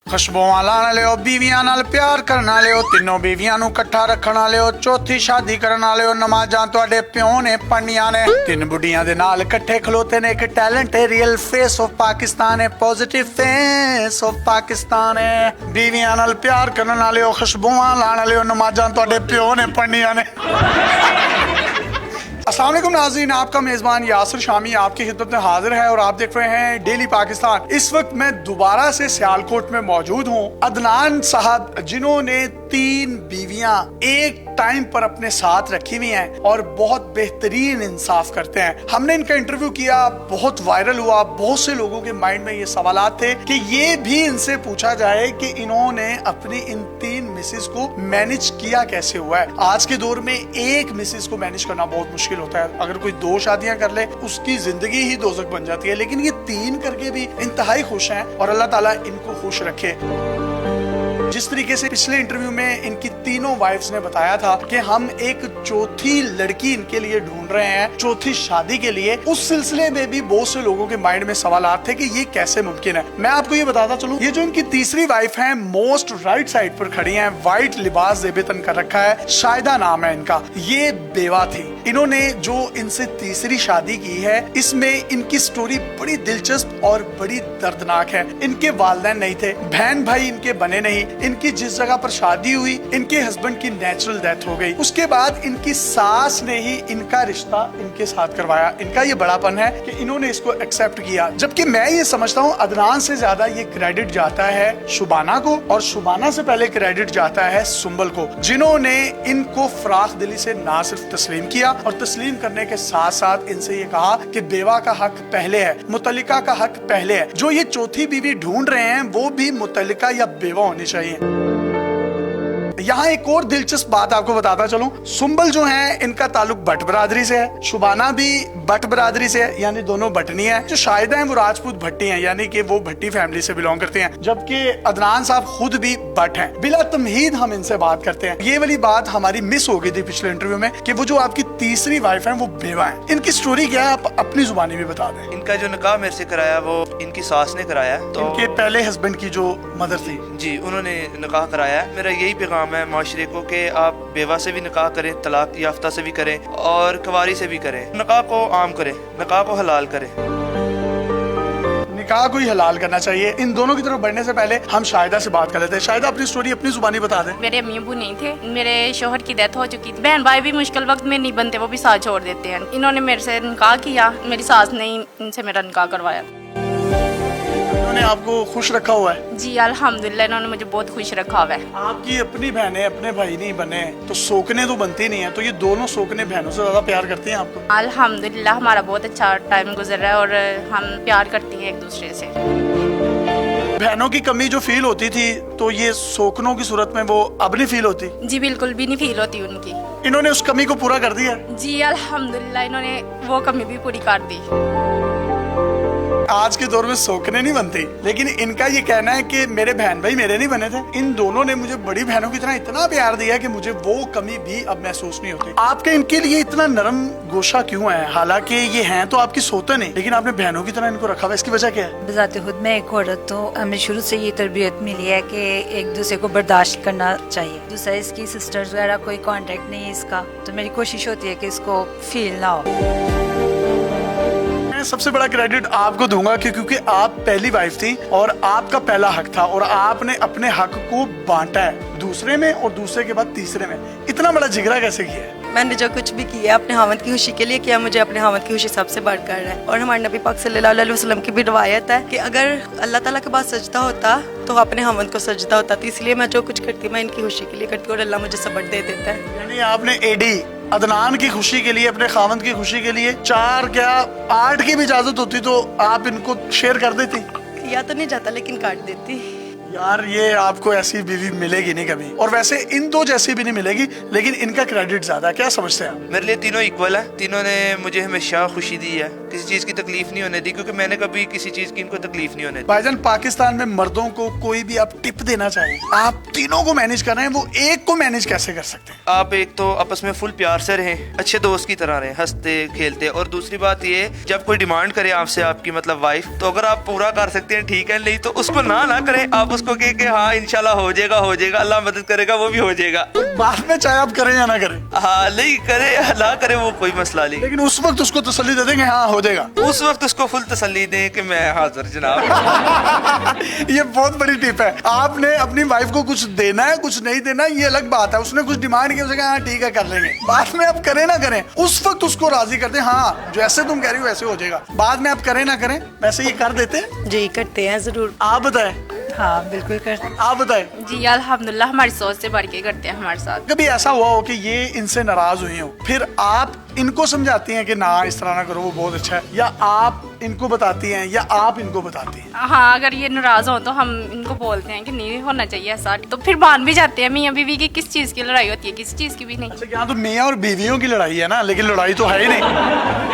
ਖੁਸ਼ਬੂਆਂ ਲਾਣ ਲਿਓ, ਬੀਵੀਆਂ ਨਾਲ ਪਿਆਰ ਕਰਨ ਵਾਲਿਓ, ਤਿੰਨੋਂ ਬੀਵੀਆਂ ਨੂੰ ਇਕੱਠਾ ਰੱਖਣ ਵਾਲਿਓ, ਚੌਥੀ ਸ਼ਾਦੀ ਕਰਨ ਵਾਲਿਓ, ਨਮਾਜ਼ਾਂ ਤੁਹਾਡੇ ਪਿਓ ਨੇ ਪੜ੍ਹਨੀਆਂ ਨੇ। ਤਿੰਨ ਬੁੱਢੀਆਂ ਦੇ ਨਾਲ ਇਕੱਠੇ ਖਲੋਤੇ ਨੇ ਇੱਕ ਟੈਲੈਂਟ ਹੈ, ਰੀਅਲ ਫੇਸ ਆਫ ਪਾਕਿਸਤਾਨ ਹੈ, ਪੋਜ਼ਿਟਿਵ ਫੇਸ ਆਫ ਪਾਕਿਸਤਾਨ ਹੈ। ਬੀਵੀਆਂ ਨਾਲ ਪਿਆਰ ਕਰਨ ਵਾਲਿਓ, ਖੁਸ਼ਬੂਆਂ ਲਾਣ ਵਾਲਿਓ, ਨਮਾਜ਼ਾਂ ਤੁਹਾਡੇ ਪਿਓ ਨੇ पढ़निया ने। अस्सलाम वालेकुम नाज़रीन, आपका मेज़बान यासिर शामी आपकी खिदमत में हाजिर है और आप देख रहे हैं डेली पाकिस्तान। इस वक्त मैं दोबारा से सियालकोट में मौजूद हूँ। अदनान साहब जिन्होंने 3 बीवियां एक टाइम पर अपने साथ रखी हुई हैं और बहुत बेहतरीन इंसाफ करते हैं। हमने इनका इंटरव्यू किया, बहुत वायरल हुआ। बहुत से लोगों के माइंड में ये सवालात थे कि ये भी इनसे पूछा जाए कि इन्होंने अपनी इन 3 मिसेस को मैनेज किया कैसे हुआ है। आज के दौर में एक मिसेस को मैनेज करना बहुत मुश्किल होता है। अगर कोई 2 शादियां कर ले उसकी जिंदगी ही दोज़ख बन जाती है, लेकिन ये 3 करके भी इंतहाई खुश हैं और अल्लाह ताला इनको खुश रखे। जिस तरीके से पिछले इंटरव्यू में इनकी तीनों वाइफ्स ने बताया था कि हम एक चौथी लड़की इनके लिए ढूंढ रहे हैं, चौथी शादी के लिए, उस सिलसिले में भी बहुत से लोगों के माइंड में सवालात थे कि ये कैसे मुमकिन है। मैं आपको ये बताता चलूं, ये जो इनकी तीसरी वाइफ है मोस्ट राइट साइड पर खड़ी हैं, व्हाइट लिबास ज़ेबतन कर रखा है, शाहिदा नाम है इनका। ये बेवा थी। इन्होंने जो इनसे तीसरी शादी की है इसमें इनकी स्टोरी बड़ी दिलचस्प और बड़ी दर्दनाक है। इनके वालिदैन नहीं थे, बहन भाई इनके बने नहीं। इनकी जिस जगह पर शादी हुई इनके हस्बैंड की नेचुरल डेथ हो गई। उसके बाद इनकी सास ने ही इनका रिश्ता इनके साथ करवाया। इनका ये बड़ापन है कि इन्होंने इसको एक्सेप्ट किया, जबकि मैं ये समझता हूँ अदनान से ज्यादा ये क्रेडिट जाता है शुबाना को, और शुबाना से पहले क्रेडिट जाता है सुंबल को, जिन्होंने इनको फराख दिली से ना सिर्फ तस्लीम किया और तस्लीम करने के साथ साथ इनसे ये कहा कि बेवा का हक पहले है, मुतल्लिका का हक पहले है। जो ये चौथी बीवी ढूंढ रहे हैं वो भी मुतल्लिका या बेवा होनी चाहिए। यहाँ एक और दिलचस्प बात आपको बताता चलूं, सुंबल जो है इनका ताल्लुक भट्ट बरादरी से है, शुबाना भी भट्ट बरादरी से है, यानी दोनों भट्टनी है। जो शाहिदा है वो राजपूत भट्टी हैं, यानी कि वो भट्टी फैमिली से बिलोंग करते हैं, जबकि अदनान साहब खुद भी भट्ट हैं। बिला तमहीद हम इनसे बात करते हैं। ये वाली बात हमारी मिस हो गई थी पिछले इंटरव्यू में कि वो जो आपकी तीसरी वाइफ है वो बेवा है। इनकी स्टोरी क्या है, आप अपनी जुबानी में बता दें। इनका जो निकाह मेरे से कराया वो इनकी सास ने कराया। तो इनके पहले हस्बैंड की जो मदर थी जी, उन्होंने निकाह कराया। मेरा यही पैगाम है माशरे को कि आप बेवा से भी निकाह करें, तलाक याफ्ता से भी करें और कुंवारी से भी करें। निकाह को आम करें, निकाह को हलाल करें। निकाह को ही हलाल करना चाहिए। इन दोनों की तरफ बढ़ने से पहले हम शाहिदा से बात कर लेते हैं। शाहिदा अपनी स्टोरी अपनी जुबानी बता दें। मेरे अम्मी अबू नहीं थे, मेरे शोहर की डेथ हो चुकी थी। बहन भाई भी मुश्किल वक्त में नहीं बनते, वो भी साथ छोड़ देते हैं। इन्होंने मेरे से निकाह किया, मेरी सास ने इनसे मेरा निकाह करवाया। इन्होंने आपको खुश रखा हुआ है? जी अल्हम्दुलिल्लाह, इन्होंने मुझे बहुत खुश रखा हुआ है। आपकी अपनी बहनें अपने भाई नहीं बने तो सोकने तो बनती नहीं है, तो ये दोनों सोकने बहनों से ज्यादा प्यार करती हैं आपको? अल्हम्दुलिल्लाह हमारा बहुत अच्छा टाइम गुजर रहा है और हम प्यार करती हैं एक दूसरे से। बहनों की कमी जो फील होती थी तो ये सोकनों की सूरत में वो अब नहीं फील होती? जी बिल्कुल भी नहीं फील होती उनकी। इन्होंने उस कमी को पूरा कर दिया? जी अल्हम्दुलिल्लाह, इन्होंने वो कमी भी पूरी कर दी। आज के दौर में सोकने नहीं बनती, लेकिन इनका ये कहना है कि मेरे बहन भाई मेरे नहीं बने थे, इन दोनों ने मुझे बड़ी बहनों की तरह इतना प्यार दिया कि मुझे वो कमी भी अब महसूस नहीं होती। आपके इनके लिए इतना नरम गोशा क्यों है? हालांकि ये हैं तो आपकी सोतन है, लेकिन आपने बहनों की तरह इनको रखा हुआ, इसकी वजह क्या है? बजाते खुद मैं एक औरत तो हमें शुरू से ये तरबियत मिली है कि एक दूसरे को बर्दाश्त करना चाहिए। दूसरा इसकी सिस्टर्स वगैरह कोई कांटेक्ट नहीं है इसका, तो मेरी कोशिश होती है कि इसको फील ना हो। सबसे बड़ा क्रेडिट आपको दूंगा कि क्योंकि आप पहली वाइफ थी और आपका पहला हक था और आपने अपने हक को बांटा है दूसरे में और दूसरे के बाद तीसरे में। इतना बड़ा जिगरा कैसे किया है? मैंने जो कुछ भी किया अपने हामद की खुशी के लिए किया, मुझे अपने हामद की खुशी सबसे बढ़कर है। और हमारे नबी पाक सल्लल्लाहु अलैहि वसल्लम की भी रवायत है कि अगर अल्लाह ताला के पास सजदा होता तो अपने हामद को सजदा होता। तो इसलिए मैं जो कुछ करती हूँ मैं इनकी खुशी के लिए करती हूँ और अल्लाह मुझे सब्र दे देता है। यानी आपने एडी अदनान की खुशी के लिए, अपने खामद की खुशी के लिए 4 क्या 8 की भी इजाजत होती तो आप इनको शेयर कर देती? या तो नहीं जाता लेकिन काट देती। यार ये आपको ऐसी बीवी मिलेगी नहीं कभी, और वैसे इन 2 जैसी भी नहीं मिलेगी, लेकिन इनका क्रेडिट ज्यादा। क्या समझते हैं आप? मेरे लिए तीनों इक्वल है, तीनों ने मुझे हमेशा खुशी दी है। किसी चीज़ की तकलीफ नहीं होने दी, क्योंकि मैंने कभी किसी चीज़ की इनको तकलीफ नहीं होने दी। भाईजान, पाकिस्तान में मर्दों को कोई भी आप टिप देना चाहिए, आप तीनों को मैनेज कर रहे हैं, वो एक को मैनेज कैसे कर सकते हैं? आप एक तो आपस में फुल प्यार से रहें, अच्छे दोस्त की तरह रहें, हंसते खेलते, और दूसरी बात ये, जब कोई डिमांड करे आपसे आपकी मतलब वाइफ, तो अगर आप पूरा कर सकते हैं ठीक है, नहीं तो उसको ना करें, आप उसको कह के हाँ इंशाल्लाह हो जाएगा, अल्लाह मदद करेगा, वो भी हो जाएगा। बाद में चाहे आप करें या ना करें, हाँ नहीं करे ना करे वो कोई मसला नहीं, लेकिन उस वक्त उसको तसल्ली दे देंगे हाँ हो जाएगा। उस वक्त उसको फुल तसल्ली दें कि मैं हाजिर जनाब। ये बहुत बड़ी टिप है। आपने अपनी वाइफ को कुछ देना है, कुछ नहीं देना है, ये अलग बात है। उसने कुछ डिमांड की, उसे कहा हाँ ठीक है कर लेंगे। बाद में आप करें ना करें, उस वक्त उसको राजी करते हैं, हाँ जैसे तुम कह रही हो वैसे हो जाएगा। बाद में आप करें ना करें, वैसे ये कर देते हैं। जी करते हैं जरूर। आप बताएं। हाँ बिल्कुल करते। आप बताएं। जी अल्हम्दुलिल्लाह, हमारी सोच से बढ़ के करते हैं हमारे साथ। कभी ऐसा हुआ हो कि ये इनसे नाराज हुई हो, फिर आप इनको समझाती हैं कि ना इस तरह ना करो, वो बहुत अच्छा है, या आप इनको बताती हैं या आप इनको बताती हैं? हाँ, अगर ये नाराज हो तो हम इनको बोलते हैं कि नहीं होना चाहिए ऐसा, तो फिर मान भी जाते हैं। मियाँ बीवी की किस चीज़ की लड़ाई होती है, किसी चीज़ की भी नहीं। अच्छा, यहाँ तो मियाँ और बीवियों की लड़ाई है ना, लेकिन लड़ाई तो है ही नहीं।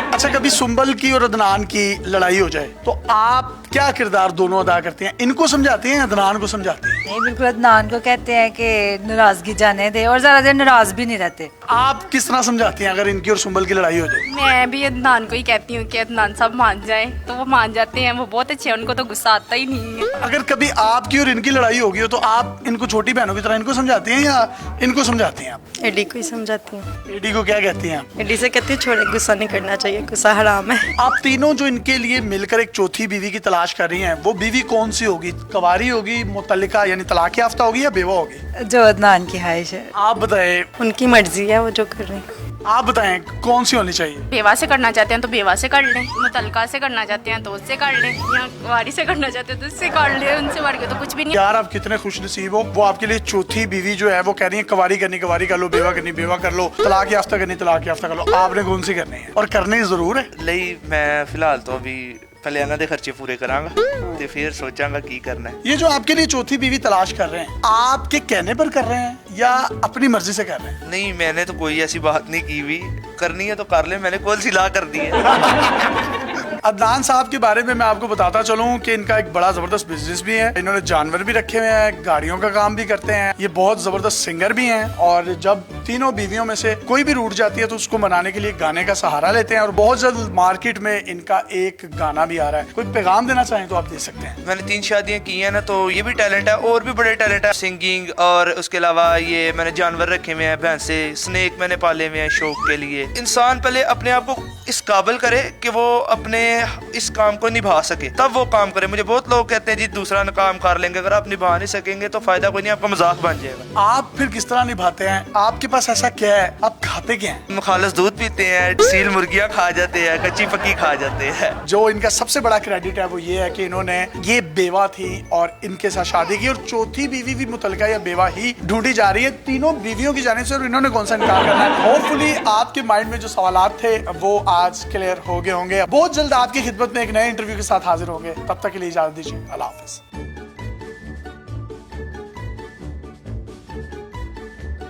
अच्छा, कभी सुंबल की और अदनान की लड़ाई हो जाए तो आप क्या किरदार दोनों अदा करती हैं? इनको समझाती हैं, अदनान को समझाती हैं? नहीं, बिल्कुल अदनान को कहते हैं कि नाराजगी जाने दे, और ज्यादा देर नाराज भी नहीं रहते। आप किस तरह समझाती हैं अगर इनकी और सुंबल की लड़ाई हो जाए? मैं भी अदनान को ही कहती हूँ कि अदनान साहब मान जाए, तो वो मान जाते हैं। वो बहुत अच्छे हैं, उनको तो गुस्सा आता ही नहीं है। अगर कभी आपकी और इनकी लड़ाई होगी हो तो आप इनको छोटी बहनों की तरह इनको समझाती हैं या इनको समझाती हैं? आप एडी को ही समझाती हूँ। एडी को क्या कहती हैं आप? एडी से कहती है छोड़े, गुस्सा नहीं करना चाहिए, गुस्सा हराम है। आप तीनों जो इनके लिए मिलकर एक चौथी बीवी की तलाश कर रही हैं, वो बीवी कौन सी होगी? कवारी होगी, मुतल्लिका यानी तलाक याफ्ता होगी, या बेवा होगी? जो अदनान की ख्वाहिश है। आप बताएं। उनकी मर्जी है वो जो कर रहे हैं। आप बताएं कौन सी होनी चाहिए? बेवा से करना चाहते हैं तो बेवा से कर लें, मुतलका से करना चाहते हैं तो उससे कर लें, या कुंवारी से करना चाहते हैं तो उससे कर लें, उनसे बढ़ के तो कुछ भी नहीं। यार आप कितने खुश नसीब हो, वो आपके लिए चौथी बीवी जो है वो कह रही है कवारी करनी कवारी कर लो, बेवा करनी बेवा कर लो, तलाक याफ्ता करनी तलाक याफ्ता कर लो। आपने कौन सी करनी है? और करनी जरूर है। नहीं, मैं फिलहाल तो अभी पहले ਇਹਨਾਂ ਦੇ खर्चे पूरे करांगा तो फिर सोचांगा की करना है। ये जो आपके लिए चौथी बीवी तलाश कर रहे हैं, आपके कहने पर कर रहे हैं या अपनी मर्जी से कर रहे हैं? नहीं, मैंने तो कोई ऐसी बात नहीं की हुई, करनी है तो कर ले, मैंने कौन सी ला कर दी है। अदनान साहब के बारे में मैं आपको बताता चलूं कि इनका एक बड़ा जबरदस्त बिजनेस भी है। इन्होंने जानवर भी रखे हुए हैं, गाड़ियों का काम भी करते हैं, ये बहुत जबरदस्त सिंगर भी हैं, और जब तीनों बीवियों में से कोई भी रूठ जाती है तो उसको मनाने के लिए गाने का सहारा लेते हैं, और बहुत जल्द मार्केट में इनका एक गाना भी आ रहा है। कोई पैगाम देना चाहें तो आप दे सकते हैं। मैंने 3 शादियां की हैं ना, तो ये भी टैलेंट है, और भी बड़े टैलेंट है, सिंगिंग, और उसके अलावा ये मैंने जानवर रखे हुए हैं, भैंसे, स्नेक मैंने पाले हुए हैं शौक के लिए। इंसान पहले अपने आप को इस काबिल करे कि वो अपने इस काम को निभा सके, तब वो काम करे। मुझे बहुत लोग कहते हैं जी दूसरा काम कर लेंगे, अगर आप निभा नहीं सकेंगे तो फायदा कोई नहीं, आपका मजाक बन जाएगा। आप फिर किस तरह निभाते हैं? आपके पास ऐसा क्या है, आप खाते क्या हैं? खालस दूध पीते हैं, सील मुर्गियां खा जाते हैं, कच्ची पक्की खा जाते हैं। जो इनका सबसे बड़ा क्रेडिट है वो ये है कि इन्होंने ये बेवा थी और इनके साथ शादी की, और चौथी बीवी भी मुतलका या बेवा ही ढूंढी जा रही है तीनों बीवियों की जाने से, और इन्होंने कौन सा इनकार करना है। होपफुली आपके माइंड में जो सवालात थे वो आज क्लियर हो गए होंगे। बहुत जल्द आपकी खिदमत में एक नए इंटरव्यू के साथ हाजिर होंगे, तब तक के लिए इजाजत दीजिए। अल्लाह हाफिज।